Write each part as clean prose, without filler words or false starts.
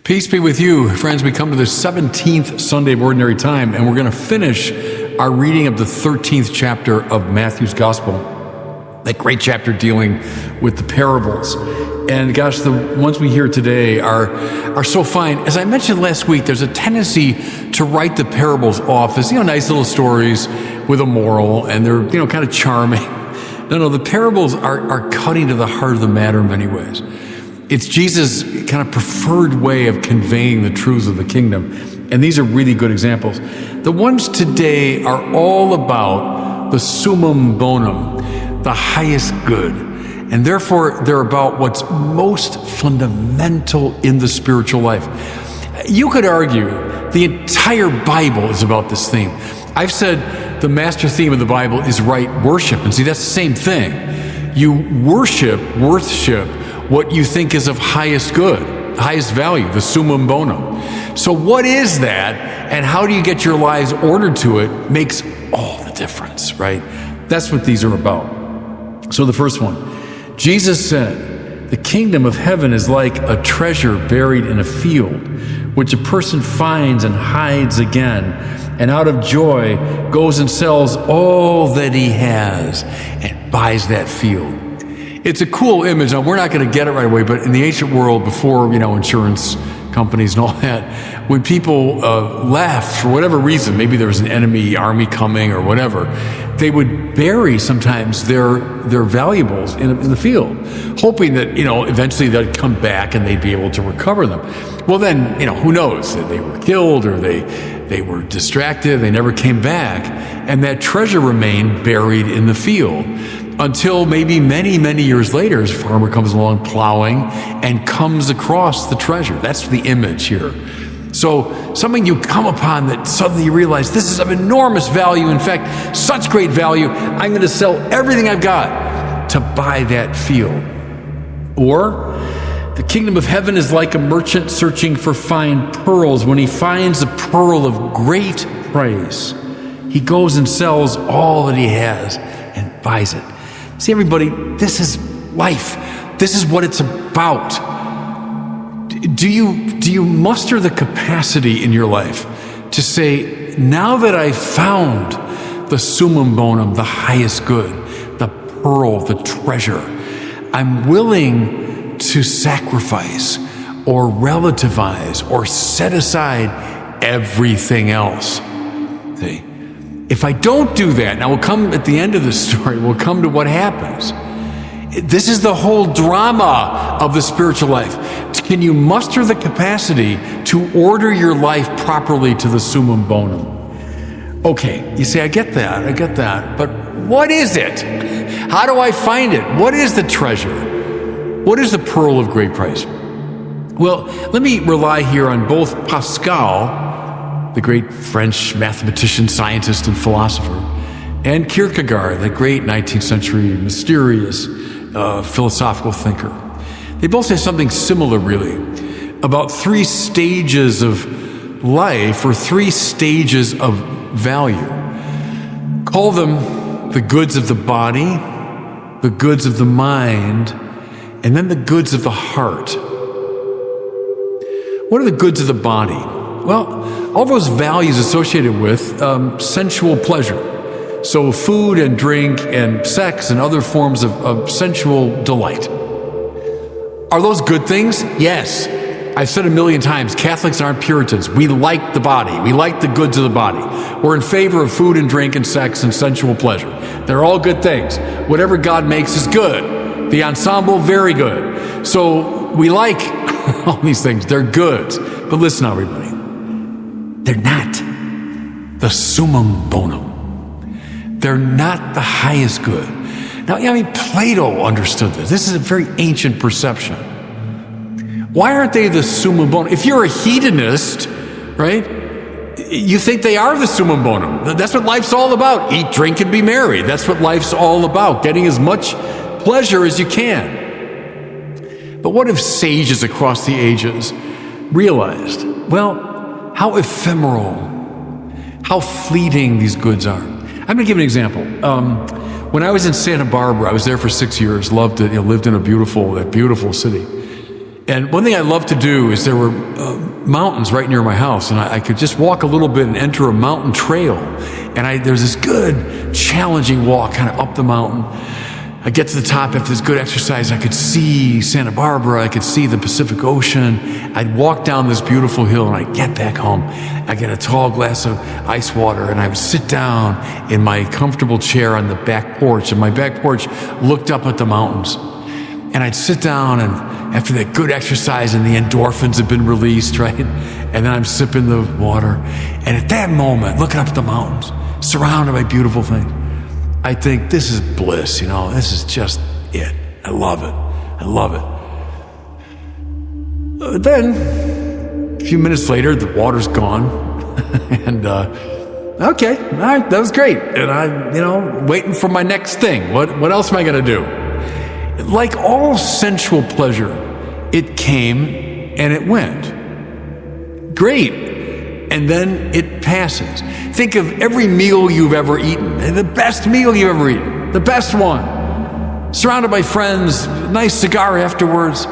Peace be with you. Friends, we come to the 17th Sunday of Ordinary Time, and we're going to finish our reading of the 13th chapter of Matthew's Gospel, that great chapter dealing with the parables. And gosh, the ones we hear today are so fine. As I mentioned last week, there's a tendency to write the parables off as, nice little stories with a moral, and they're, kind of charming. No, the parables are cutting to the heart of the matter in many ways. It's Jesus' kind of preferred way of conveying the truths of the kingdom. And these are really good examples. The ones today are all about the summum bonum, the highest good. And therefore, they're about what's most fundamental in the spiritual life. You could argue the entire Bible is about this theme. I've said the master theme of the Bible is right worship. And see, that's the same thing. You worship what you think is of highest good, highest value, the summum bonum. So what is that, and how do you get your lives ordered to it makes all the difference, right? That's what these are about. So the first one, Jesus said, the kingdom of heaven is like a treasure buried in a field, which a person finds and hides again, and out of joy goes and sells all that he has and buys that field. It's a cool image. Now, we're not going to get it right away, but in the ancient world, before, insurance companies and all that, when people left for whatever reason, maybe there was an enemy army coming or whatever, they would bury sometimes their valuables in the field, hoping that, eventually they'd come back and they'd be able to recover them. Well, then, who knows? They were killed or they were distracted, they never came back, and that treasure remained buried in the field. Until maybe many, many years later, a farmer comes along plowing and comes across the treasure. That's the image here. So something you come upon that suddenly you realize this is of enormous value. In fact, such great value, I'm going to sell everything I've got to buy that field. Or the kingdom of heaven is like a merchant searching for fine pearls. When he finds a pearl of great price, he goes and sells all that he has and buys it. See, everybody, this is life. This is what it's about. Do you muster the capacity in your life to say, now that I've found the summum bonum, the highest good, the pearl, the treasure, I'm willing to sacrifice or relativize or set aside everything else. See? If I don't do that, now we'll come at the end of the story, we'll come to what happens. This is the whole drama of the spiritual life. Can you muster the capacity to order your life properly to the summum bonum? Okay, you say, I get that, but what is it? How do I find it? What is the treasure? What is the pearl of great price? Well, let me rely here on both Pascal, the great French mathematician, scientist, and philosopher, and Kierkegaard, the great 19th century mysterious philosophical thinker. They both say something similar, really, about three stages of life or three stages of value. Call them the goods of the body, the goods of the mind, and then the goods of the heart. What are the goods of the body? Well, all those values associated with sensual pleasure. So food and drink and sex and other forms of sensual delight. Are those good things? Yes. I've said a million times, Catholics aren't Puritans. We like the body. We like the goods of the body. We're in favor of food and drink and sex and sensual pleasure. They're all good things. Whatever God makes is good. The ensemble, very good. So we like all these things. They're good. But listen, everybody. They're not the summum bonum. They're not the highest good. Now, Plato understood this. This is a very ancient perception. Why aren't they the summum bonum? If you're a hedonist, right, you think they are the summum bonum. That's what life's all about. Eat, drink, and be merry. That's what life's all about, getting as much pleasure as you can. But what if sages across the ages realized, how ephemeral, how fleeting these goods are? I'm going to give an example. When I was in Santa Barbara, I was there for 6 years, loved it, lived in that beautiful city. And one thing I love to do is there were mountains right near my house, and I could just walk a little bit and enter a mountain trail. And there's this good, challenging walk kind of up the mountain. I get to the top after this good exercise. I could see Santa Barbara. I could see the Pacific Ocean. I'd walk down this beautiful hill, and I'd get back home. I get a tall glass of ice water, and I would sit down in my comfortable chair on the back porch. And my back porch looked up at the mountains. And I'd sit down, and after that good exercise and the endorphins have been released, right? And then I'm sipping the water. And at that moment, looking up at the mountains, surrounded by beautiful things, I think, this is bliss, this is just it. I love it. I love it. Then, a few minutes later, the water's gone. And, okay, all right, that was great. And I'm, waiting for my next thing. What else am I going to do? Like all sensual pleasure, it came and it went. Great. And then it passes. Think of every meal you've ever eaten, and the best meal you've ever eaten, the best one. Surrounded by friends, nice cigar afterwards.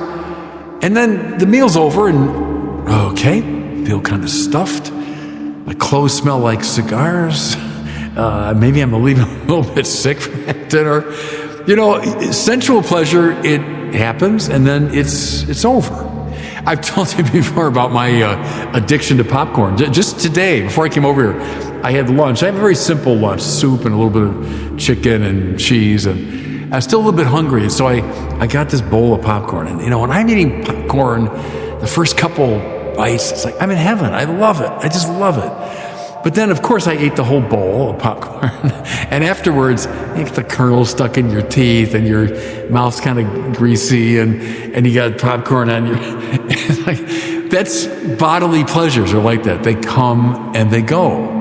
And then the meal's over, and okay, feel kind of stuffed. My clothes smell like cigars. Maybe I'm a little bit sick from that dinner. Sensual pleasure, it happens, and then it's over. I've told you before about my addiction to popcorn. Just today, before I came over here, I had lunch. I have a very simple lunch, soup and a little bit of chicken and cheese, and I was still a little bit hungry, and so I got this bowl of popcorn. And when I'm eating popcorn, the first couple bites, it's like I'm in heaven. I love it. I just love it. But then, of course, I ate the whole bowl of popcorn. And afterwards, you get the kernel stuck in your teeth, and your mouth's kind of greasy, and you got popcorn on your... That's bodily pleasures are like that. They come and they go.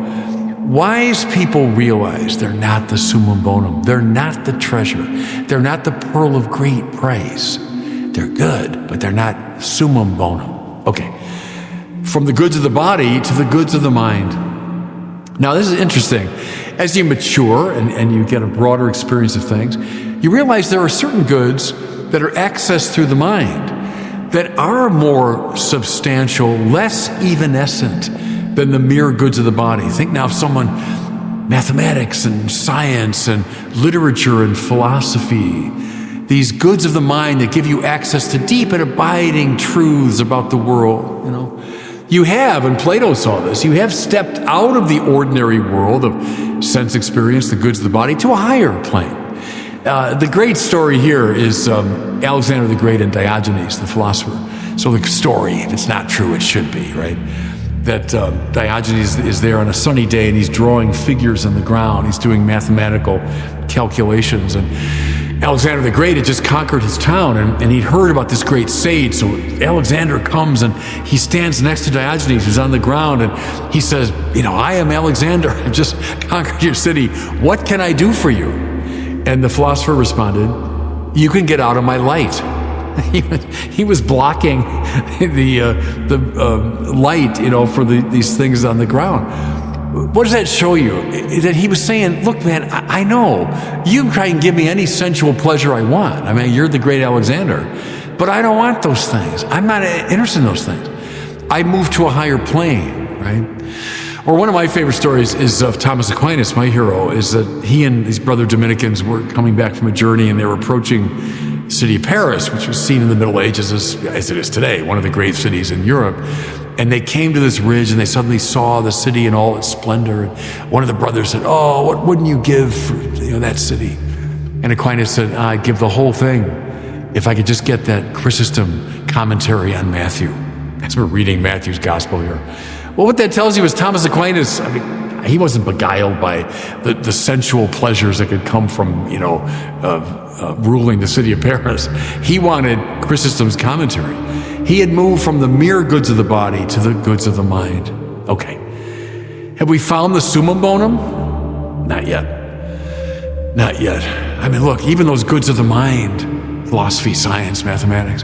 Wise people realize they're not the summum bonum. They're not the treasure. They're not the pearl of great price. They're good, but they're not summum bonum. Okay. From the goods of the body to the goods of the mind. Now, this is interesting. As you mature and you get a broader experience of things, you realize there are certain goods that are accessed through the mind that are more substantial, less evanescent than the mere goods of the body. Think now of someone, mathematics and science and literature and philosophy, these goods of the mind that give you access to deep and abiding truths about the world, You have, and Plato saw this, you have stepped out of the ordinary world of sense experience, the goods of the body, to a higher plane. The great story here is Alexander the Great and Diogenes, the philosopher. So the story, if it's not true, it should be, right? That Diogenes is there on a sunny day and he's drawing figures on the ground. He's doing mathematical calculations, and Alexander the Great had just conquered his town, and he'd heard about this great sage. So Alexander comes and he stands next to Diogenes, who's on the ground, and he says, I am Alexander. I've just conquered your city. What can I do for you? And the philosopher responded, you can get out of my light. He was blocking the light, for these things on the ground. What does that show you? That he was saying, look, man, I know you can try and give me any sensual pleasure I want. I mean, you're the great Alexander, but I don't want those things. I'm not interested in those things. I move to a higher plane, right? Or one of my favorite stories is of Thomas Aquinas, my hero, is that he and his brother Dominicans were coming back from a journey, and they were approaching the city of Paris, which was seen in the Middle Ages as it is today, one of the great cities in Europe. And they came to this ridge, and they suddenly saw the city in all its splendor. And one of the brothers said, "Oh, what wouldn't you give for that city?" And Aquinas said, "I'd give the whole thing if I could just get that Chrysostom commentary on Matthew." As we're reading Matthew's gospel here. Well, what that tells you is Thomas Aquinas, he wasn't beguiled by the sensual pleasures that could come from, ruling the city of Paris. He wanted Chrysostom's commentary. He had moved from the mere goods of the body to the goods of the mind. Okay. Have we found the summum bonum? Not yet. Not yet. Look, even those goods of the mind, philosophy, science, mathematics,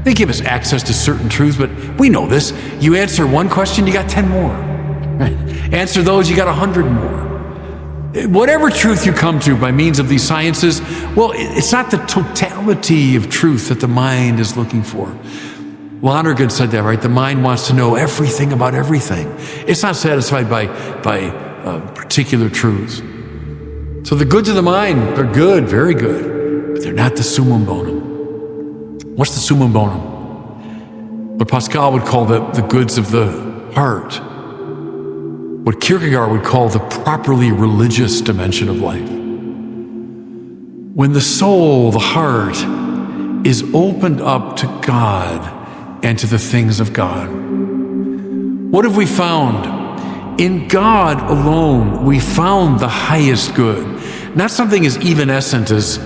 they give us access to certain truths, but we know this. You answer one question, you got 10 more. Right? Answer those, you got 100 more. Whatever truth you come to by means of these sciences, well, it's not the totality of truth that the mind is looking for. Lonergan said that, right? The mind wants to know everything about everything. It's not satisfied by particular truths. So the goods of the mind, they're good, very good, but they're not the summum bonum. What's the summum bonum? What Pascal would call the goods of the heart. What Kierkegaard would call the properly religious dimension of life. When the soul, the heart, is opened up to God and to the things of God. What have we found? In God alone, we found the highest good. Not something as evanescent as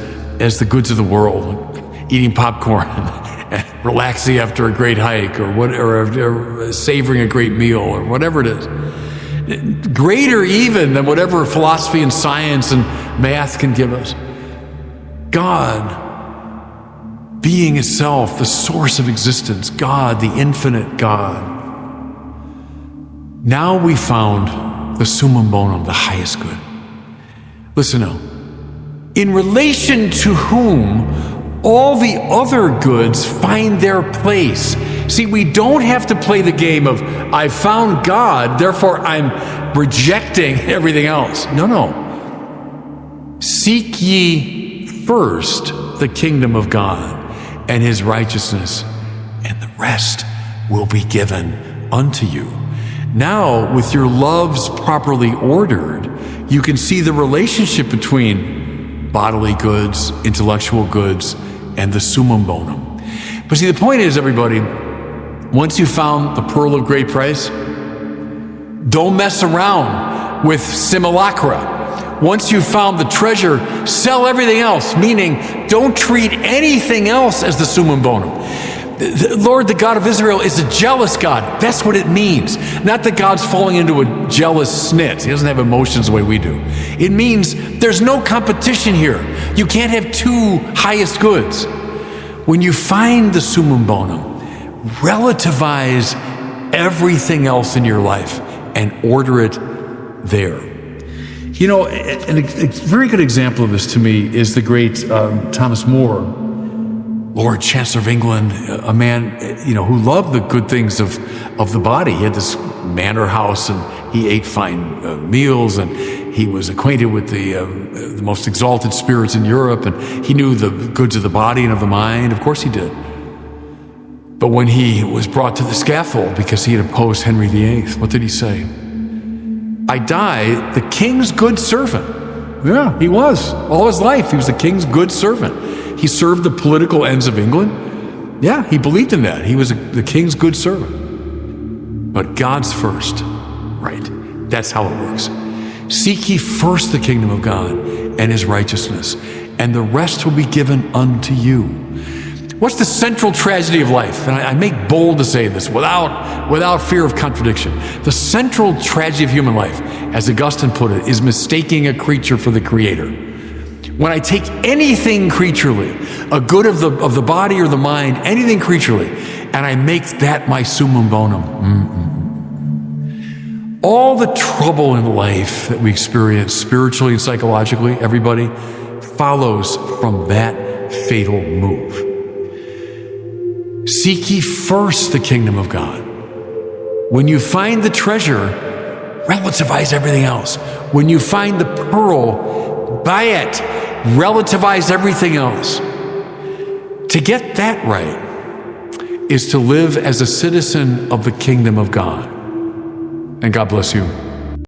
the goods of the world, eating popcorn and relaxing after a great hike or savoring a great meal or whatever it is. Greater even than whatever philosophy and science and math can give us. God, being itself, the source of existence, God, the infinite God. Now we found the summum bonum, the highest good. Listen now. In relation to whom all the other goods find their place. See, we don't have to play the game of, I found God, therefore I'm rejecting everything else. No. Seek ye first the kingdom of God and his righteousness, and the rest will be given unto you. Now, with your loves properly ordered, you can see the relationship between bodily goods, intellectual goods, and the summum bonum. But see, the point is, everybody, once you found the pearl of great price, don't mess around with simulacra. Once you've found the treasure, sell everything else, meaning don't treat anything else as the summum bonum. The Lord, the God of Israel, is a jealous God. That's what it means. Not that God's falling into a jealous snit. He doesn't have emotions the way we do. It means there's no competition here. You can't have two highest goods. When you find the summum bonum, relativize everything else in your life and order it there. You know, a very good example of this to me is the great Thomas More, Lord Chancellor of England, a man, who loved the good things of the body. He had this manor house and he ate fine meals and he was acquainted with the most exalted spirits in Europe and he knew the goods of the body and of the mind. Of course he did. But when he was brought to the scaffold because he had opposed Henry VIII, what did he say? I die the king's good servant. Yeah, he was. All his life, he was the king's good servant. He served the political ends of England. Yeah, he believed in that. He was the king's good servant. But God's first, right? That's how it works. Seek ye first the kingdom of God and his righteousness, and the rest will be given unto you. What's the central tragedy of life? And I make bold to say this without fear of contradiction. The central tragedy of human life, as Augustine put it, is mistaking a creature for the creator. When I take anything creaturely, a good of the body or the mind, anything creaturely, and I make that my summum bonum, all the trouble in life that we experience spiritually and psychologically, everybody, follows from that fatal move. Seek ye first the kingdom of God. When you find the treasure, relativize everything else. When you find the pearl, buy it. Relativize everything else. To get that right is to live as a citizen of the kingdom of God. And God bless you.